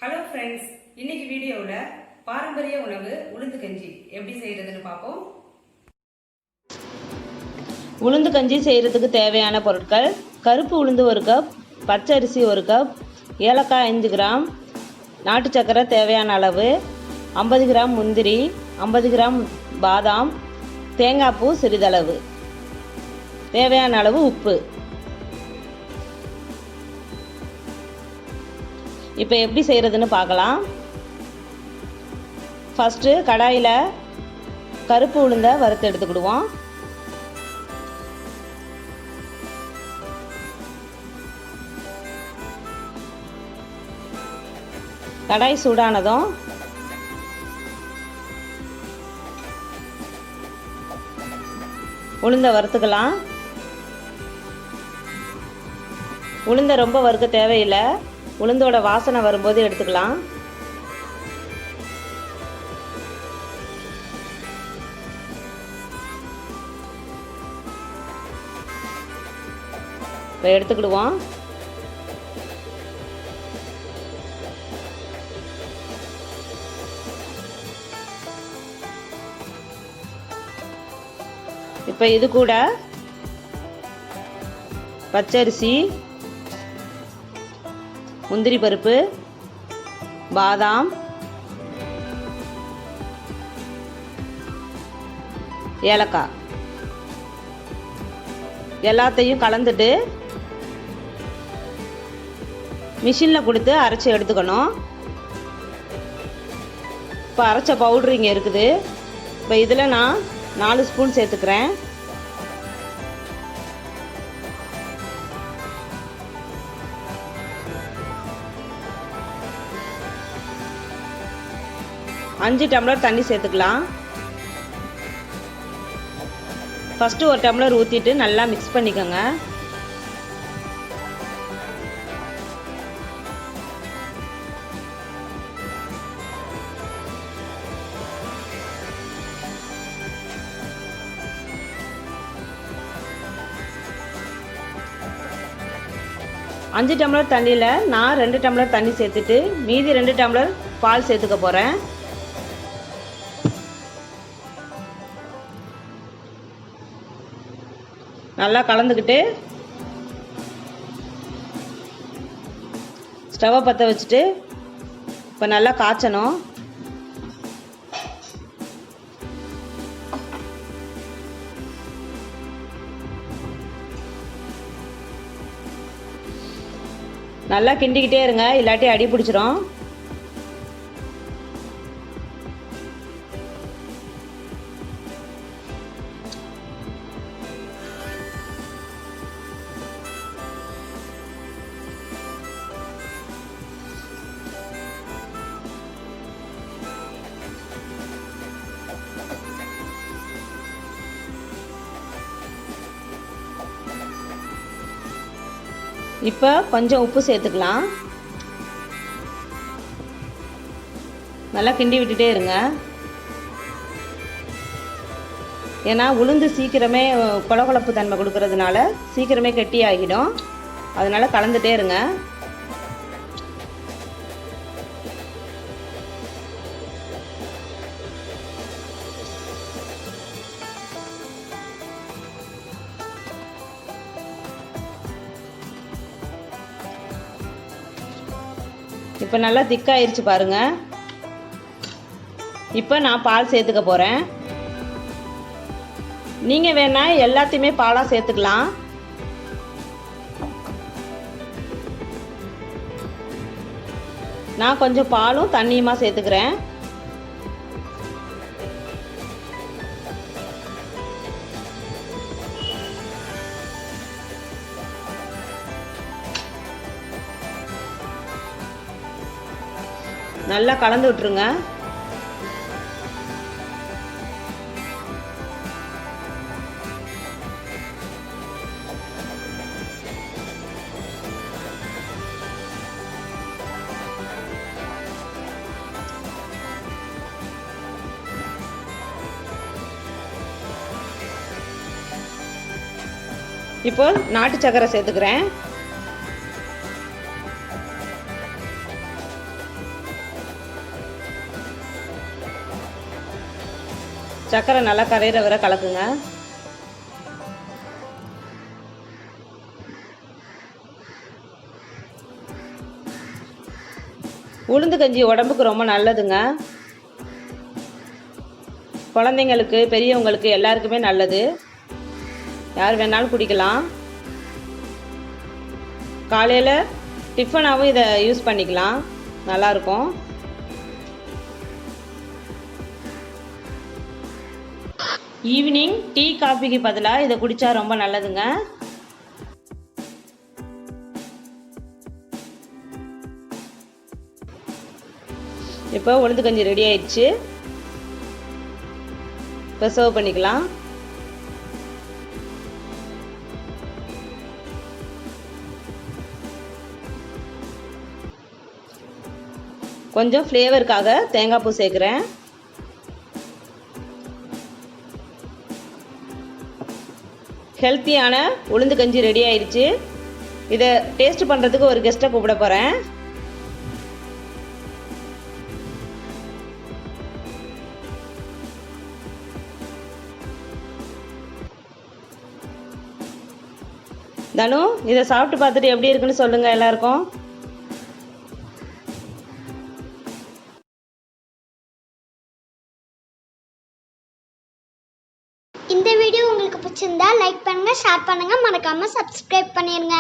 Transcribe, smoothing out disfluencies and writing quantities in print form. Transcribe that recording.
Hello friends, இன்னைக்கு வீடியோவில் பாரம்பரிய உணவு உளுந்து கஞ்சி எப்படி செய்யறதுன்னு பார்ப்போம். உளுந்து கஞ்சி செய்கிறதுக்கு தேவையான பொருட்கள்: கருப்பு உளுந்து 1 கப், பச்சரிசி 1 கப், ஏலக்காய் 5 கிராம், நாட்டு சக்கரை தேவையான அளவு, 50 கிராம் முந்திரி, 50 கிராம் பாதாம், தேங்காய் பூ சிறிதளவு, தேவையான அளவு உப்பு. இப்போ எப்படி செய்கிறதுன்னு பார்க்கலாம். ஃபஸ்ட்டு கடாயில் கருப்பு உளுந்தை வறுத்து எடுத்துக்கிடுவோம். கடாய் சூடானதும் உளுந்தை வறுத்துக்கலாம். உளுந்தை ரொம்ப வறுக்க தேவையில்லை, உளுந்தோட வாசனை வரும்போது எடுத்துக்கலாம். இப்போ எடுத்துக்கிடுவோம். இப்போ இது கூட பச்சரிசி, முந்திரி பருப்பு, பாதாம், ஏலக்காய் எல்லாத்தையும் கலந்துட்டு மிஷினில் கொடுத்து அரைச்சி எடுத்துக்கணும். இப்போ அரைச்ச பவுட்ரு இங்கே இருக்குது. இப்போ இதில் நான் 4 ஸ்பூன் சேர்த்துக்கிறேன். அஞ்சு டம்ளர் தண்ணி சேர்த்துக்கலாம். ஃபஸ்ட்டு 1 டம்ளர் ஊற்றிட்டு நல்லா மிக்ஸ் பண்ணிக்கோங்க. அஞ்சு டம்ளர் தண்ணியில் நான் 2 டம்ளர் தண்ணி சேர்த்துட்டு மீதி 2 டம்ளர் பால் சேர்த்துக்க போகிறேன். நல்லா கலந்துக்கிட்டு ஸ்டவ்வை பற்ற வச்சுட்டு இப்போ நல்லா காய்ச்சணும். நல்லா கிண்டிக்கிட்டே இருங்க, இல்லாட்டி அடி பிடிச்சிரும். இப்போ கொஞ்சம் உப்பு சேர்த்துக்கலாம். நல்லா கிண்டி விட்டுட்டே இருங்க. ஏன்னா உளுந்து சீக்கிரமே கொழகொழப்பு தன்மை கொடுக்கறதுனால சீக்கிரமே கெட்டி ஆகிடும். அதனால் கலந்துட்டே இருங்க. இப்போ நல்லா திக்காயிருச்சு பாருங்கள். இப்போ நான் பால் சேர்த்துக்க போகிறேன். நீங்கள் வேணால் எல்லாத்தையுமே பாலாக சேர்த்துக்கலாம். நான் கொஞ்சம் பாலும் தண்ணியுமா சேர்த்துக்கிறேன். நல்லா கலந்து விட்டுருங்க. இப்போ நாட்டு சக்கரை சேர்த்துக்கிறேன். சர்க்கரை நல்லா கரையிற வரை கலக்குங்க. உளுந்து கஞ்சி உடம்புக்கு ரொம்ப நல்லதுங்க. குழந்தைங்களுக்கு பெரியவங்களுக்கு எல்லாருக்குமே நல்லது. யார் வேணாலும் குடிக்கலாம். காலையில் டிஃபனாகவும் இதை யூஸ் பண்ணிக்கலாம், நல்லாயிருக்கும். ஈவினிங் டீ காஃபிக்கு பதிலாக இதை குடித்தா ரொம்ப நல்லதுங்க. இப்போ உளுந்து கஞ்சி ரெடி ஆயிடுச்சு. இப்போ சர்வ் பண்ணிக்கலாம். கொஞ்சம் ஃப்ளேவருக்காக தேங்காய் பூ சேர்க்குறேன். ஹெல்த்தியான உளுந்து கஞ்சி ரெடி ஆயிடுச்சு. இதை டேஸ்ட் பண்ணுறதுக்கு ஒரு கெஸ்ட்டை கூப்பிட போகிறேன். தனு, இதை சாப்பிட்டு பார்த்துட்டு எப்படி இருக்குன்னு சொல்லுங்கள் எல்லாருக்கும். இந்த வீடியோ உங்களுக்கு பிடிச்சிருந்தா லைக் பண்ணுங்க, ஷேர் பண்ணுங்க, மறக்காம சப்ஸ்கிரைப் பண்ணிருங்க.